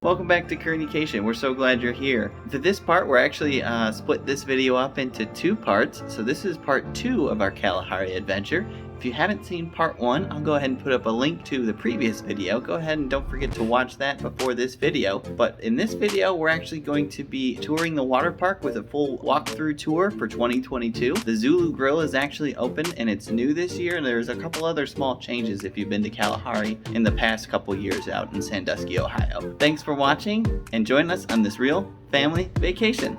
Welcome back to Kerney-cation. We're so glad you're here. For this part, we're actually split this video up into two parts. So this is part 2 of our Kalahari adventure. If you haven't seen part 1, I'll go ahead and put up a link to the previous video. Go ahead and don't forget to watch that before this video. But in this video, we're actually going to be touring the water park with a full walkthrough tour for 2022. The Zulu Grill is actually open and it's new this year. And there's a couple other small changes if you've been to Kalahari in the past couple years out in Sandusky, Ohio. Thanks for watching and join us on this real family vacation.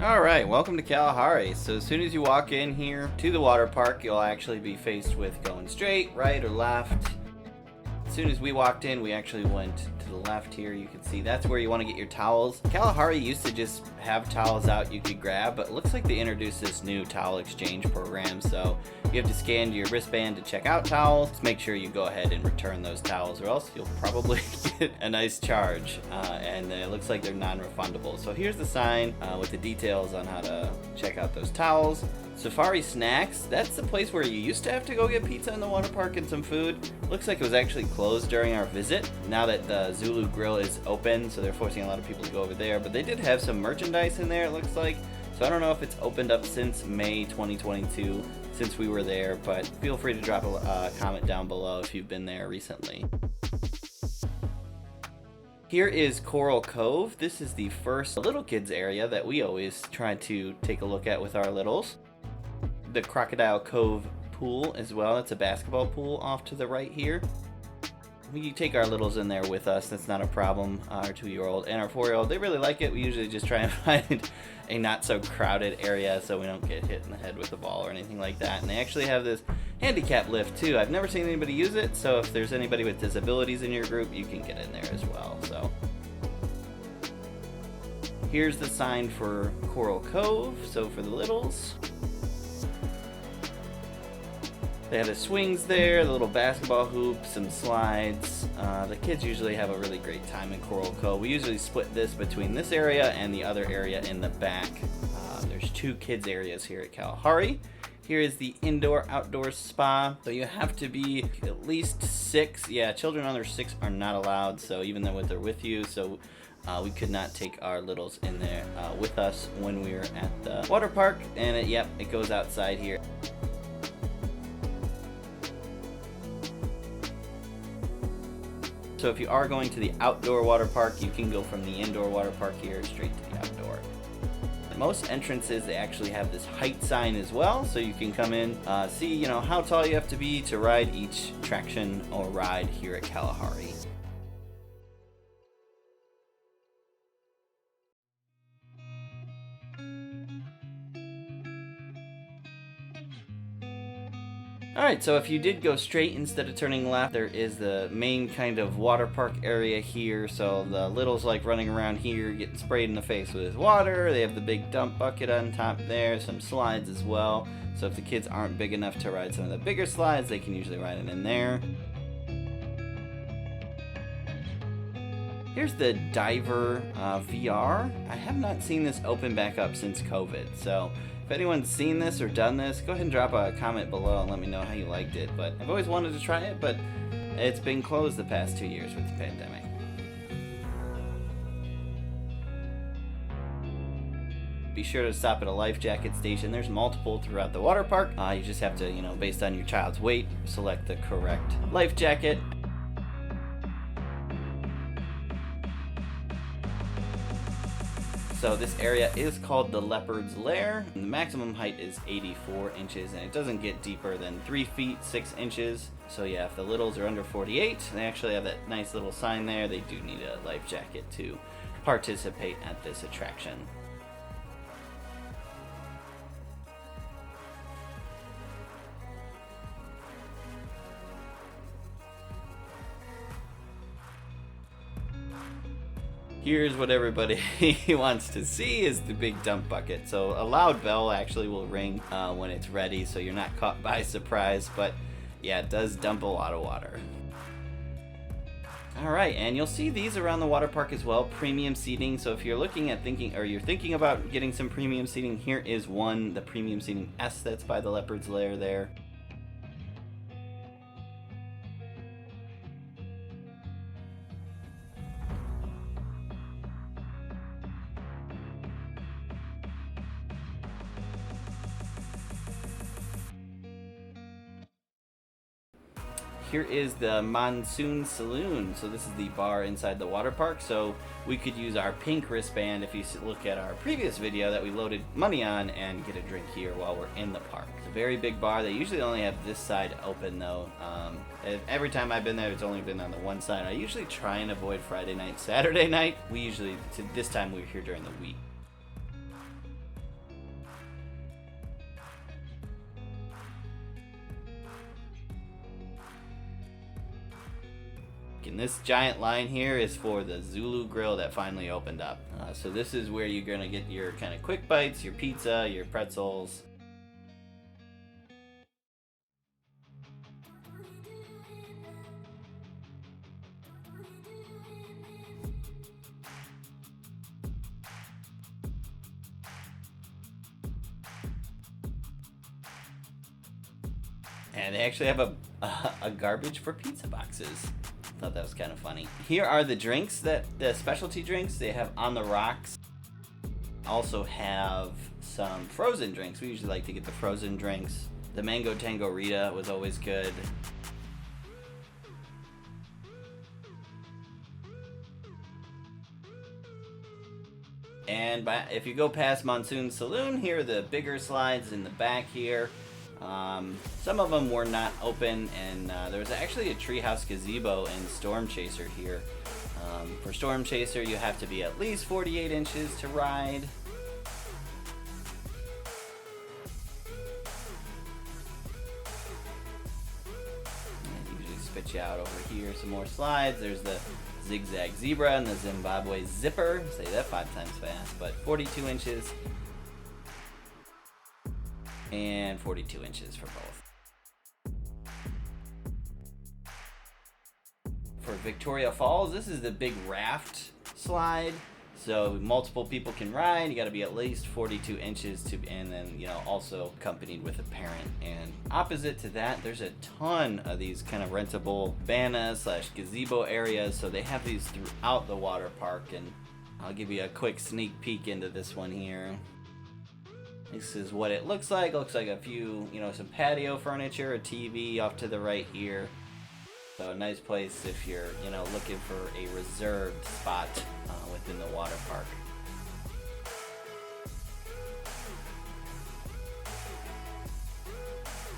Alright, welcome to Kalahari. So as soon as you walk in here to the water park, you'll actually be faced with going straight, right, or left. As soon as we walked in, we actually went to the left here. You can see that's where you want to get your towels. Kalahari used to just have towels out you could grab, but it looks like they introduced this new towel exchange program. So you have to scan your wristband to check out towels. Just make sure you go ahead and return those towels, or else you'll probably get a nice charge. And it looks like they're non-refundable. So here's the sign with the details on how to check out those towels. Safari Snacks, that's the place where you used to have to go get pizza in the water park and some food. Looks like it was actually closed during our visit. Now that the Zulu Grill is open, so they're forcing a lot of people to go over there. But they did have some merchandise in there, it looks like. So I don't know if it's opened up since May 2022, since we were there. But feel free to drop a comment down below if you've been there recently. Here is Coral Cove. This is the first little kids area that we always try to take a look at with our littles. The Crocodile Cove pool as well. It's a basketball pool off to the right here. We take our littles in there with us. That's not a problem. Our 2-year-old and our 4-year-old, they really like it. We usually just try and find a not so crowded area so we don't get hit in the head with a ball or anything like that. And they actually have this handicap lift too. I've never seen anybody use it, so if there's anybody with disabilities in your group, you can get in there as well. So here's the sign for Coral Cove, so for the littles. They have the swings there, the little basketball hoops, some slides. The kids usually have a really great time in Coral Cove. We usually split this between this area and the other area in the back. There's 2 kids areas here at Kalahari. Here is the indoor-outdoor spa. So you have to be at least 6. Yeah, children under 6 are not allowed, so even though they're with you. So we could not take our littles in there with us when we were at the water park. And it goes outside here. So if you are going to the outdoor water park, you can go from the indoor water park here straight to the outdoor. Most entrances, they actually have this height sign as well, so you can come in, see how tall you have to be to ride each attraction or ride here at Kalahari. Alright, so if you did go straight instead of turning left, there is the main kind of water park area here. So the littles like running around here, getting sprayed in the face with water. They have the big dump bucket on top there, some slides as well. So if the kids aren't big enough to ride some of the bigger slides, they can usually ride it in there. Here's the Diver VR. I have not seen this open back up since COVID, so if anyone's seen this or done this, go ahead and drop a comment below and let me know how you liked it. But I've always wanted to try it, but it's been closed the past 2 years with the pandemic. Be sure to stop at a life jacket station. There's multiple throughout the water park. You just have to, based on your child's weight, select the correct life jacket. So this area is called the Leopard's Lair. The maximum height is 84 inches, and it doesn't get deeper than 3 feet 6 inches. So yeah, if the littles are under 48, they actually have that nice little sign there. They do need a life jacket to participate at this attraction. Here's what everybody wants to see is the big dump bucket. So a loud bell actually will ring when it's ready, so you're not caught by surprise. But yeah, it does dump a lot of water. All right, and you'll see these around the water park as well, premium seating. So if you're looking at you're thinking about getting some premium seating, here is one, the premium seating S that's by the Leopard's Lair there. Here is the Monsoon Saloon. So this is the bar inside the water park. So we could use our pink wristband if you look at our previous video that we loaded money on and get a drink here while we're in the park. It's a very big bar. They usually only have this side open though. Every time I've been there, it's only been on the one side. I usually try and avoid Friday night, Saturday night. This time we were here during the week. And this giant line here is for the Zulu Grill that finally opened up. So this is where you're gonna get your kind of quick bites, your pizza, your pretzels. And they actually have a garbage for pizza boxes. Thought that was kind of funny. Here are the drinks, the specialty drinks. They have On the Rocks. Also have some frozen drinks. We usually like to get the frozen drinks. The Mango Tango Rita was always good. And if you go past Monsoon Saloon, here are the bigger slides in the back here. Some of them were not open, and there was actually a treehouse gazebo in Storm Chaser here. For Storm Chaser, you have to be at least 48 inches to ride. And usually spit you out over here. Some more slides. There's the Zigzag Zebra and the Zimbabwe Zipper. Say that 5 times fast, but 42 inches. And 42 inches for both. For Victoria Falls, this is the big raft slide. So multiple people can ride. You got to be at least 42 inches and then, also accompanied with a parent. And opposite to that, there's a ton of these kind of rentable cabana/gazebo areas. So they have these throughout the water park, and I'll give you a quick sneak peek into this one here. This is what it looks like. It looks like a few, some patio furniture, a TV off to the right here. So a nice place if you're, looking for a reserved spot within the water park.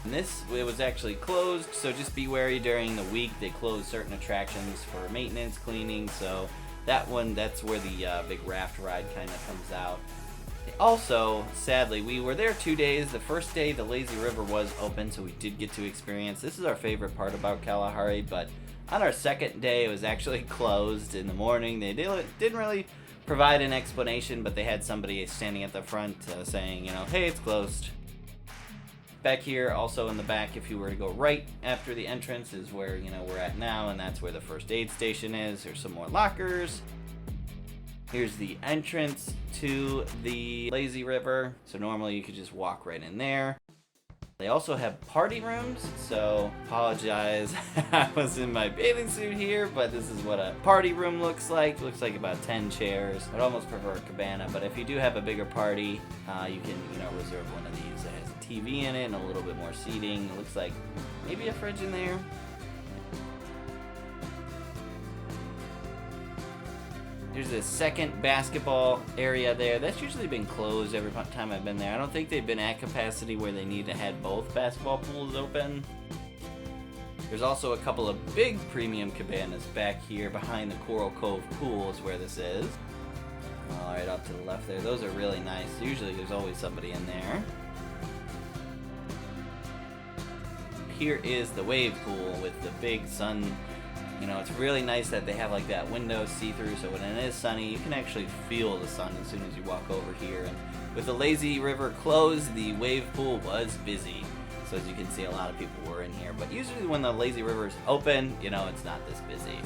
And it was actually closed, so just be wary during the week. They close certain attractions for maintenance, cleaning. So that's where the big raft ride kind of comes out. Also, sadly, we were there 2 days. The first day, the Lazy River was open, so we did get to experience. This is our favorite part about Kalahari, but on our second day, it was actually closed in the morning. They didn't really provide an explanation, but they had somebody standing at the front saying, hey, it's closed. Back here, also in the back, if you were to go right after the entrance is where, we're at now, and that's where the first aid station is. There's some more lockers. Here's the entrance to the Lazy River. So normally you could just walk right in there. They also have party rooms, so apologize. I was in my bathing suit here, but this is what a party room looks like. It looks like about 10 chairs. I'd almost prefer a cabana, but if you do have a bigger party, you can, reserve one of these that has a TV in it and a little bit more seating. It looks like maybe a fridge in there. There's a second basketball area there. That's usually been closed every time I've been there. I don't think they've been at capacity where they need to have both basketball pools open. There's also a couple of big premium cabanas back here behind the Coral Cove pool is where this is. All right, up to the left there. Those are really nice. Usually there's always somebody in there. Here is the wave pool with the big sun. You know, it's really nice that they have like that window see-through, so when it is sunny, you can actually feel the sun as soon as you walk over here. And with the lazy river closed, the wave pool was busy. So as you can see, a lot of people were in here. But usually when the lazy river is open, you know, it's not this busy.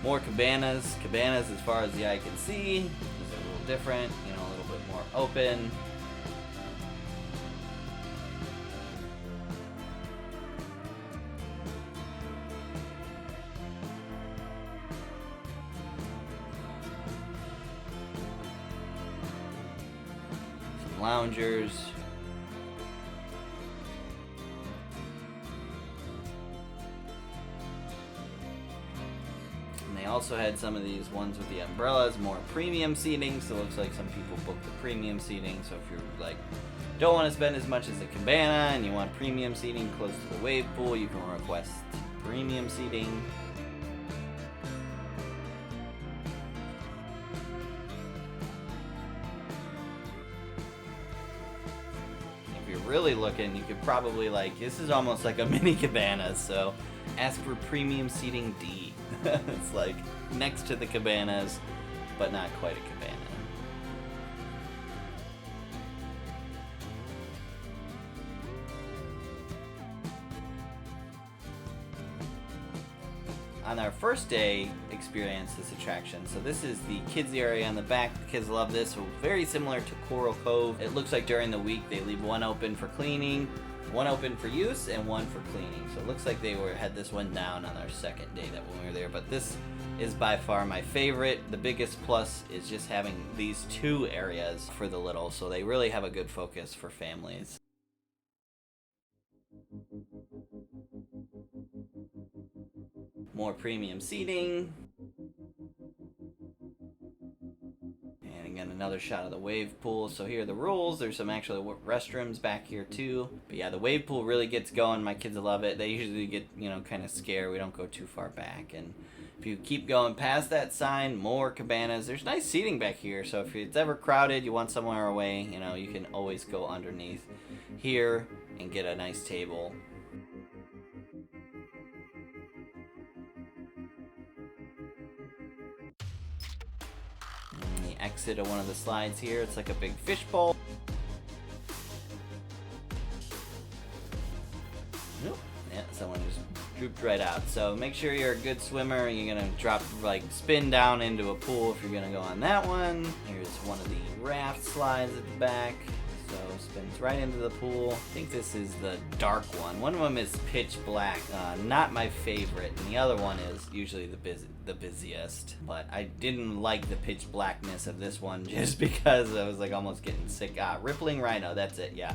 More cabanas. Cabanas as far as the eye can see. These are a little different, you know, a little bit more open. Loungers. And they also had some of these ones with the umbrellas, more premium seating, so it looks like some people booked the premium seating. So if you're like don't want to spend as much as a cabana and you want premium seating close to the wave pool, you can request premium seating. Really looking, you could probably like, this is almost like a mini cabana, so ask for premium seating D. It's like next to the cabanas, but not quite a cabana. On our first day, experience this attraction. So this is the kids area on the back. The kids love this. So very similar to Coral Cove. It looks like during the week they leave one open for cleaning, one open for use, and one for cleaning. So it looks like they had this one down on our second day that when we were there. But this is by far my favorite. The biggest plus is just having these two areas for the little. So they really have a good focus for families. More premium seating. And again, another shot of the wave pool. So here are the rules. There's some actual restrooms back here too. But yeah, the wave pool really gets going. My kids love it. They usually get, you know, kind of scared. We don't go too far back. And if you keep going past that sign, more cabanas. There's nice seating back here. So if it's ever crowded, you want somewhere away, you know, you can always go underneath here and get a nice table. Exit of one of the slides here. It's like a big fishbowl. Nope. Yeah, someone just drooped right out. So make sure you're a good swimmer. You're gonna spin down into a pool if you're gonna go on that one. Here's one of the raft slides at the back. So spins right into the pool. I think this is the dark one. One of them is pitch black. Not my favorite. And the other one is usually the busiest. But I didn't like the pitch blackness of this one just because I was like almost getting sick. Rippling Rhino, that's it, yeah.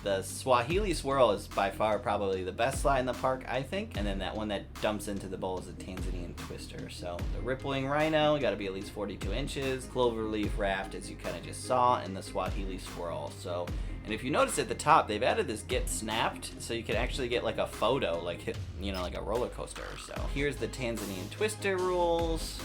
The Swahili Swirl is by far probably the best slide in the park, I think. And then that one that dumps into the bowl is the Tanzanian Twister. So the Rippling Rhino, got to be at leaf 42 inches. Cloverleaf Raft, as you kind of just saw, and the Swahili Swirl. So, and if you notice at the top, they've added this Get Snapped, so you can actually get like a photo, like, you know, like a roller coaster. So here's the Tanzanian Twister rules.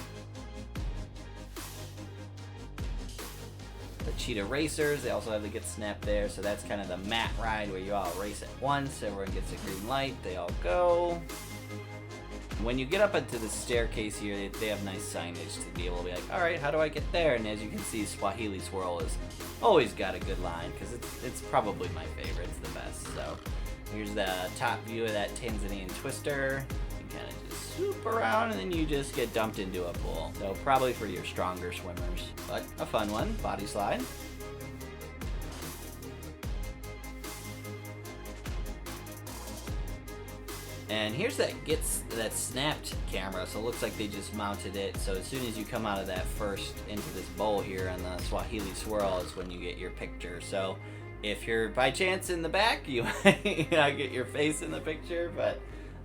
The Cheetah Racers, they also have the Get Snapped there, so that's kind of the mat ride where you all race at once, everyone gets a green light, they all go. When you get up into the staircase here, they have nice signage to be able to be like, alright, how do I get there? And as you can see, Swahili Swirl has always got a good line, because it's probably my favorite, it's the best. So here's the top view of that Tanzanian Twister. You kind of just swoop around and then you just get dumped into a pool. So probably for your stronger swimmers, but a fun one, body slide. And here's that snapped camera, so it looks like they just mounted it. So as soon as you come out of that first into this bowl here on the Swahili Swirl is when you get your picture. So if you're by chance in the back, you might not get your face in the picture, but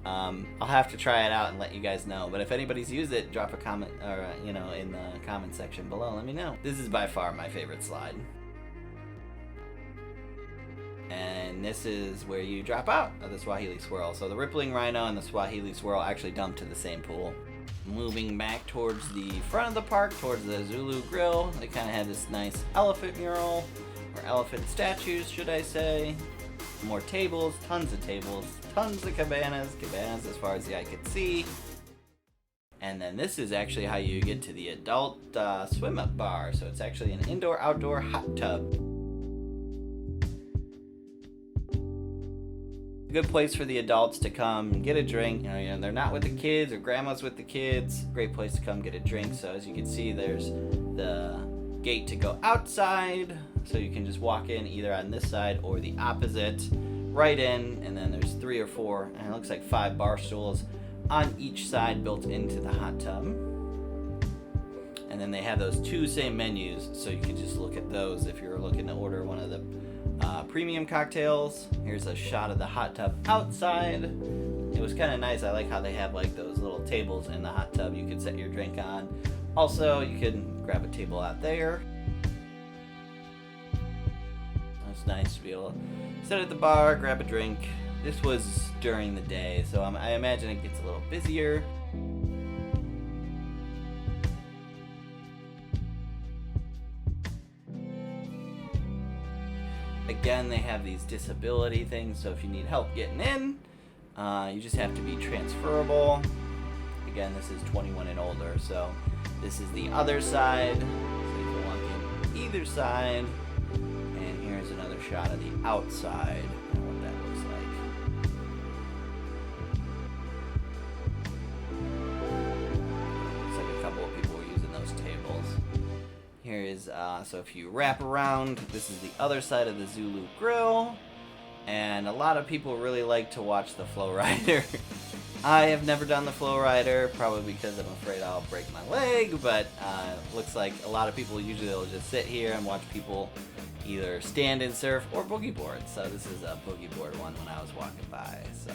I'll have to try it out and let you guys know. But if anybody's used it, drop a comment, or in the comment section below. Let me know. This is by far my favorite slide. And this is where you drop out of the Swahili Swirl. So the Rippling Rhino and the Swahili Swirl actually dump to the same pool. Moving back towards the front of the park, towards the Zulu Grill, they kind of have this nice elephant mural, or elephant statues, should I say. More tables, tons of cabanas as far as the eye could see. And then this is actually how you get to the adult swim-up bar. So it's actually an indoor-outdoor hot tub. A good place for the adults to come and get a drink. You know, they're not with the kids or grandma's with the kids. Great place to come get a drink. So as you can see, there's the gate to go outside. So you can just walk in either on this side or the opposite, right in, and then there's 3 or 4, and it looks like 5 bar stools on each side built into the hot tub. And then they have those 2 same menus, so you can just look at those if you're looking to order one of the premium cocktails. Here's a shot of the hot tub outside. It was kind of nice. I like how they have like those little tables in the hot tub you could set your drink on. Also, you can grab a table out there. It's nice to be able to sit at the bar, grab a drink. This was during the day, so I imagine it gets a little busier. Again, they have these disability things, so if you need help getting in, you just have to be transferable. Again, this is 21 and older, so this is the other side. So you can walk in either side. And here's another shot of the outside and what that looks like. Looks like a couple of people were using those tables. Here is, so if you wrap around, this is the other side of the Zulu Grill. And a lot of people really like to watch the flow rider. I have never done the flow rider, probably because I'm afraid I'll break my leg, but looks like a lot of people usually will just sit here and watch people either stand and surf or boogie board. So this is a boogie board one when I was walking by. So,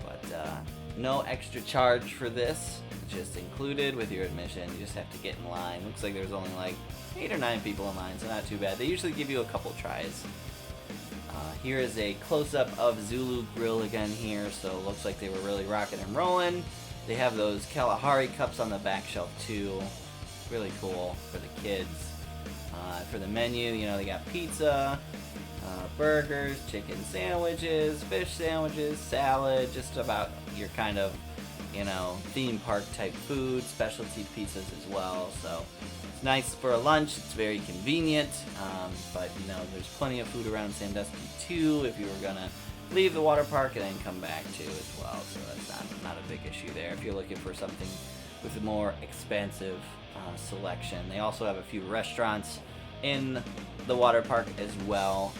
but no extra charge for this, just included with your admission. You just have to get in line. Looks like there's only like 8 or 9 people in line, so not too bad. They usually give you a couple tries. Here is a close-up of Zulu Grill again here, so it looks like they were really rocking and rolling. They have those Kalahari cups on the back shelf too. Really cool for the kids. For the menu, you know, they got pizza, burgers, chicken sandwiches, fish sandwiches, salad, just about your kind of, you know, theme park type food, specialty pizzas as well. So it's nice for a lunch. It's very convenient, but you know, there's plenty of food around Sandusky too if you were gonna leave the water park and then come back too as well. So that's not a big issue there if you're looking for something with a more expansive selection. They also have a few restaurants in the water park as well.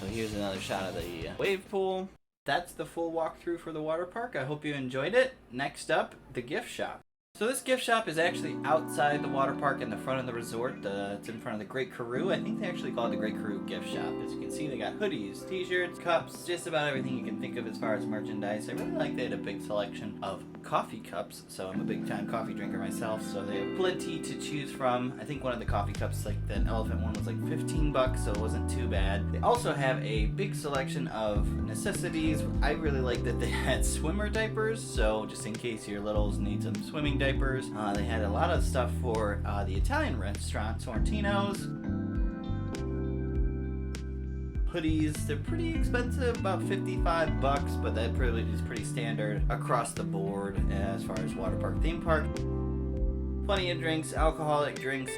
So here's another shot of the wave pool. That's the full walkthrough for the water park. I hope you enjoyed it. Next up, the gift shop. So this gift shop is actually outside the water park in the front of the resort. It's in front of the Great Karoo. I think they actually call it the Great Karoo gift shop. As you can see, they got hoodies, t-shirts, cups, just about everything you can think of as far as merchandise. I really like they had a big selection of coffee cups, so I'm a big time coffee drinker myself, so they have plenty to choose from. I think one of the coffee cups, like the elephant one, was like 15 bucks, so it wasn't too bad. They also have a big selection of necessities. I really like that they had swimmer diapers, so just in case your littles need some swimming diapers. They had a lot of stuff for the Italian restaurant, Sorrentino's. Hoodies, they're pretty expensive, about 55 bucks, but that really is pretty standard across the board as far as water park, theme park. Plenty of drinks, alcoholic drinks.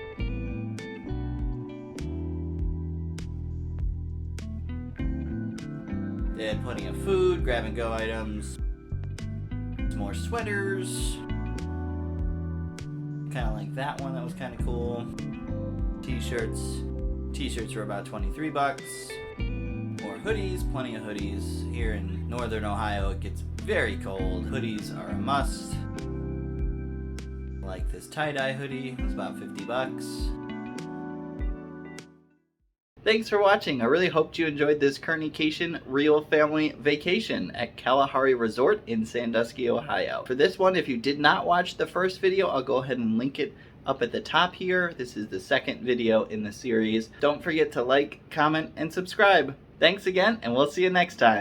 They had plenty of food, grab and go items, some more sweaters. Kind of like that one, that was kind of cool. T-shirts were about 23 bucks. More hoodies, plenty of hoodies. Here in northern Ohio, it gets very cold. Hoodies are a must. Like this tie-dye hoodie, it was about 50 bucks. Thanks for watching. I really hoped you enjoyed this Kerney-cation real family vacation at Kalahari Resort in Sandusky, Ohio. For this one, if you did not watch the first video, I'll go ahead and link it up at the top here. This is the second video in the series. Don't forget to like, comment, and subscribe. Thanks again, and we'll see you next time.